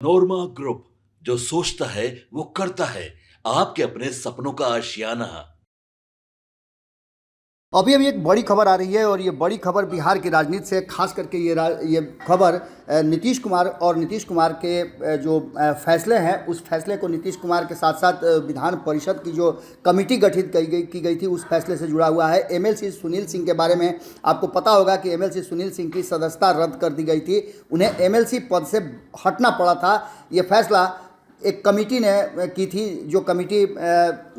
नोरमा group, जो सोचता है वो करता है। आपके अपने सपनों का आशियाना। अभी अभी एक बड़ी खबर आ रही है और ये बड़ी खबर बिहार की राजनीति से, खास करके ये खबर नीतीश कुमार और नीतीश कुमार के जो फैसले हैं, उस फैसले को नीतीश कुमार के साथ साथ विधान परिषद की जो कमेटी गठित की गई थी, उस फैसले से जुड़ा हुआ है। एमएलसी सुनील सिंह के बारे में आपको पता होगा कि एमएलसी सुनील सिंह की सदस्यता रद्द कर दी गई थी, उन्हें एमएलसी पद से हटना पड़ा था। ये फैसला एक कमेटी ने की थी, जो कमेटी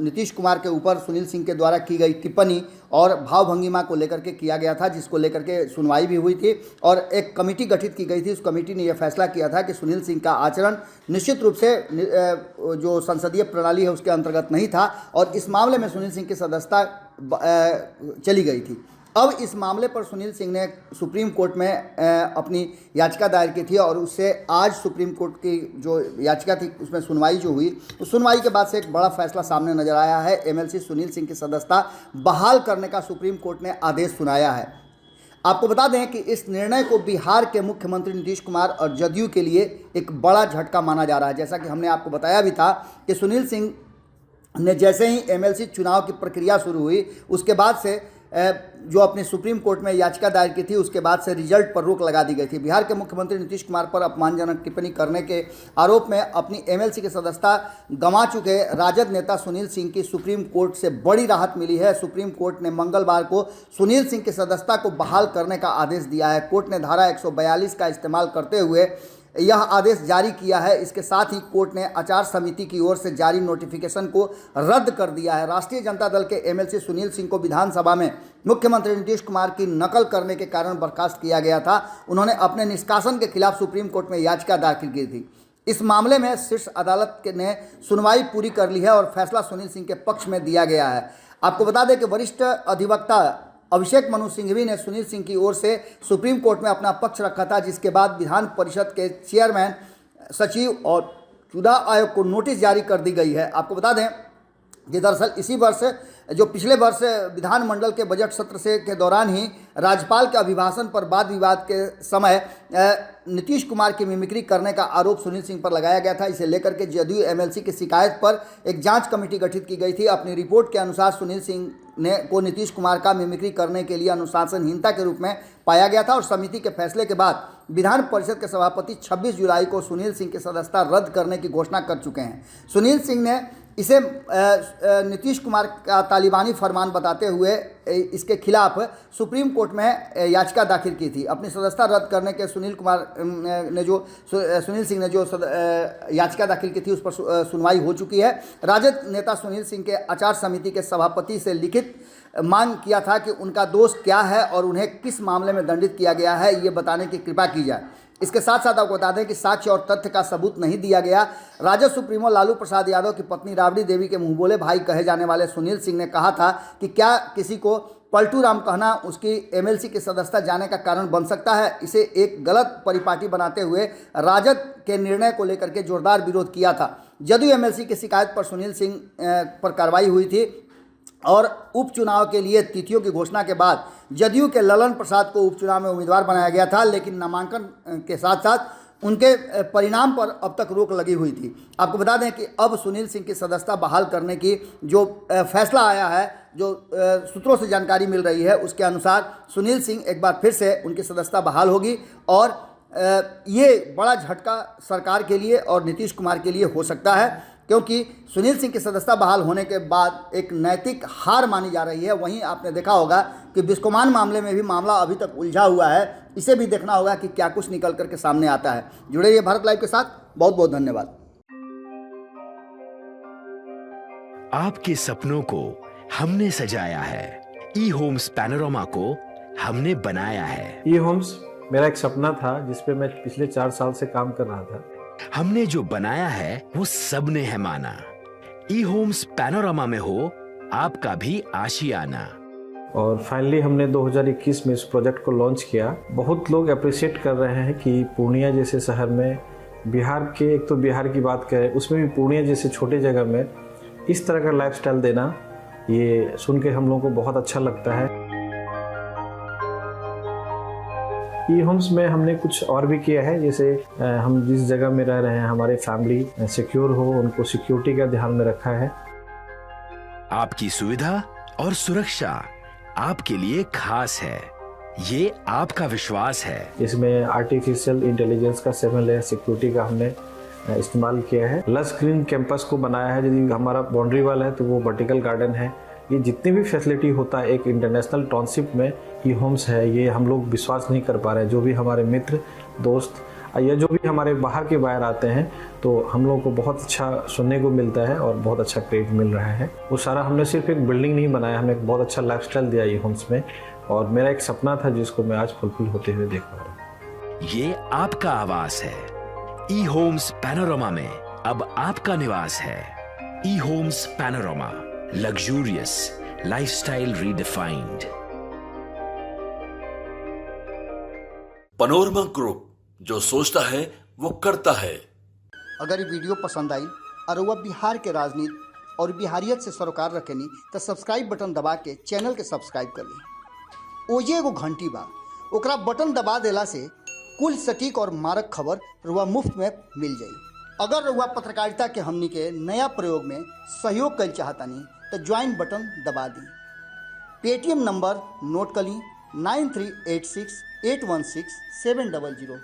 नीतीश कुमार के ऊपर सुनील सिंह के द्वारा की गई टिप्पणी और भाव भंगिमा को लेकर के किया गया था, जिसको लेकर के सुनवाई भी हुई थी और एक कमेटी गठित की गई थी। उस कमेटी ने यह फैसला किया था कि सुनील सिंह का आचरण निश्चित रूप से जो संसदीय प्रणाली है उसके अंतर्गत नहीं था और इस मामले में सुनील सिंह की सदस्यता चली गई थी। अब इस मामले पर सुनील सिंह ने सुप्रीम कोर्ट में अपनी याचिका दायर की थी और उससे आज सुप्रीम कोर्ट की जो याचिका थी उसमें सुनवाई जो हुई, उस सुनवाई के बाद से एक बड़ा फैसला सामने नजर आया है। एमएलसी सुनील सिंह की सदस्यता बहाल करने का सुप्रीम कोर्ट ने आदेश सुनाया है। आपको बता दें कि इस निर्णय को बिहार के मुख्यमंत्री नीतीश कुमार और जदयू के लिए एक बड़ा झटका माना जा रहा है। जैसा कि हमने आपको बताया भी था कि सुनील सिंह ने जैसे ही एमएलसी चुनाव की प्रक्रिया शुरू हुई, उसके बाद से जो अपनी सुप्रीम कोर्ट में याचिका दायर की थी, उसके बाद से रिजल्ट पर रोक लगा दी गई थी। बिहार के मुख्यमंत्री नीतीश कुमार पर अपमानजनक टिप्पणी करने के आरोप में अपनी एमएलसी की सदस्यता गंवा चुके राजद नेता सुनील सिंह की सुप्रीम कोर्ट से बड़ी राहत मिली है। सुप्रीम कोर्ट ने मंगलवार को सुनील सिंह की सदस्यता को बहाल करने का आदेश दिया है। कोर्ट ने धारा 142 का इस्तेमाल करते हुए यह आदेश जारी किया है। इसके साथ ही कोर्ट ने आचार समिति की ओर से जारी नोटिफिकेशन को रद्द कर दिया है। राष्ट्रीय जनता दल के एमएलसी सुनील सिंह को विधानसभा में मुख्यमंत्री नीतीश कुमार की नकल करने के कारण बर्खास्त किया गया था। उन्होंने अपने निष्कासन के खिलाफ सुप्रीम कोर्ट में याचिका दाखिल की थी। इस मामले में शीर्ष अदालत ने सुनवाई पूरी कर ली है और फैसला सुनील सिंह के पक्ष में दिया गया है। आपको बता दें कि वरिष्ठ अधिवक्ता अभिषेक मनु सिंघवी ने सुनील सिंह की ओर से सुप्रीम कोर्ट में अपना पक्ष रखा था, जिसके बाद विधान परिषद के चेयरमैन, सचिव और चुनाव आयोग को नोटिस जारी कर दी गई है। आपको बता दें कि दरअसल इसी वर्ष, जो पिछले वर्ष विधानमंडल के बजट सत्र से के दौरान ही राज्यपाल के अभिभाषण पर वाद विवाद के समय नीतीश कुमार की मिमिक्री करने का आरोप सुनील सिंह पर लगाया गया था। इसे लेकर के जदयू एमएलसी की शिकायत पर एक जांच कमेटी गठित की गई थी। अपनी रिपोर्ट के अनुसार सुनील सिंह को नीतीश कुमार का मिमिक्री करने के लिए अनुशासनहीनता के रूप में पाया गया था और समिति के फैसले के बाद विधान परिषद के सभापति 26 जुलाई को सुनील सिंह की सदस्यता रद्द करने की घोषणा कर चुके हैं। सुनील सिंह ने इसे नीतीश कुमार का तालिबानी फरमान बताते हुए इसके खिलाफ सुप्रीम कोर्ट में याचिका दाखिल की थी। अपनी सदस्यता रद्द करने के सुनील सिंह ने जो याचिका दाखिल की थी, उस पर सुनवाई हो चुकी है। राजद नेता सुनील सिंह के आचार समिति के सभापति से लिखित मांग किया था कि उनका दोष क्या है और उन्हें किस मामले में दंडित किया गया है, ये बताने की कृपा की जाए। इसके साथ साथ आपको बता दें कि साक्ष्य और तथ्य का सबूत नहीं दिया गया। राजद सुप्रीमो लालू प्रसाद यादव की पत्नी राबड़ी देवी के मुंह बोले भाई कहे जाने वाले सुनील सिंह ने कहा था कि क्या किसी को पलटू राम कहना उसकी एमएलसी की सदस्यता जाने का कारण बन सकता है। इसे एक गलत परिपाटी बनाते हुए राजद के निर्णय को लेकर के जोरदार विरोध किया था। जदयू एमएलसी की शिकायत पर सुनील सिंह पर कार्रवाई हुई थी और उपचुनाव के लिए तिथियों की घोषणा के बाद जदयू के ललन प्रसाद को उपचुनाव में उम्मीदवार बनाया गया था, लेकिन नामांकन के साथ साथ उनके परिणाम पर अब तक रोक लगी हुई थी। आपको बता दें कि अब सुनील सिंह की सदस्यता बहाल करने की जो फैसला आया है, जो सूत्रों से जानकारी मिल रही है, उसके अनुसार सुनील सिंह एक बार फिर से उनकी सदस्यता बहाल होगी और ये बड़ा झटका सरकार के लिए और नीतीश कुमार के लिए हो सकता है, क्योंकि सुनील सिंह की सदस्यता बहाल होने के बाद एक नैतिक हार मानी जा रही है। वहीं आपने देखा होगा कि बिस्कोमान मामले में भी मामला अभी तक उलझा हुआ है। इसे भी देखना होगा कि क्या कुछ निकल करके सामने आता है। जुड़े रहिए भारत लाइव के साथ। बहुत बहुत धन्यवाद। आपके सपनों को हमने सजाया है, ई होम्स पैनोरामा को हमने बनाया है। ई होम्स मेरा एक सपना था जिसपे मैं पिछले 4 साल से काम कर रहा था। हमने जो बनाया है वो सबने है माना। ई होम्स पैनोरामा में हो आपका भी आशियाना। और फाइनली हमने 2021 में इस प्रोजेक्ट को लॉन्च किया। बहुत लोग अप्रिशिएट कर रहे हैं कि पूर्णिया जैसे शहर में, बिहार के, एक तो बिहार की बात करें उसमें भी पूर्णिया जैसे छोटे जगह में इस तरह का लाइफस्टाइल देना, ये सुन के हम लोगों को बहुत अच्छा लगता है। ई होम्स में हमने कुछ और भी किया है, जैसे हम जिस जगह में रह रहे हैं हमारे फैमिली सिक्योर हो, उनको सिक्योरिटी का ध्यान में रखा है। आपकी सुविधा और सुरक्षा आपके लिए खास है, ये आपका विश्वास है। इसमें आर्टिफिशियल इंटेलिजेंस का 7 लेयर सिक्योरिटी का हमने इस्तेमाल किया है। लस ग्रीन कैंपस को बनाया है, यदि हमारा बाउंड्री वाल है तो वो वर्टिकल गार्डन है। ये जितनी भी फैसिलिटी होता है एक इंटरनेशनल टाउनशिप में ई होम्स है, ये हम लोग विश्वास नहीं कर पा रहे हैं। जो भी हमारे मित्र दोस्त या जो भी हमारे बाहर के बाहर आते हैं तो हम लोगों को बहुत अच्छा सुनने को मिलता है और बहुत अच्छा क्रेडिट मिल रहा है। वो सारा हमने सिर्फ एक बिल्डिंग नहीं बनाया, हमें एक बहुत अच्छा लाइफस्टाइल दिया ई होम्स में, और मेरा एक सपना था जिसको मैं आज फुलफिल होते हुए देख पा रहा हूँ। ये आपका आवास है। ई होम्स पैनोरामा में अब आपका निवास है। E homes Panorama, luxurious lifestyle redefined. Panorama group, जो सोचता है वो करता है। अगर ये वीडियो पसंद आई और वह बिहार के राजनीति और बिहारियत से सरोकार रखेनी तो सब्सक्राइब बटन दबा के चैनल के सब्सक्राइब कर ली। ओजे एगो घंटी बा, ओकरा बटन दबा देला से कुल सटीक और मारक खबर रुआ मुफ्त में मिल जाई। अगर रुआ पत्रकारिता के हमनी के नया प्रयोग में सहयोग कर चाहतानी तो ज्वाइन बटन दबा दी। पेटीएम नंबर नोट कर ली 9386816700।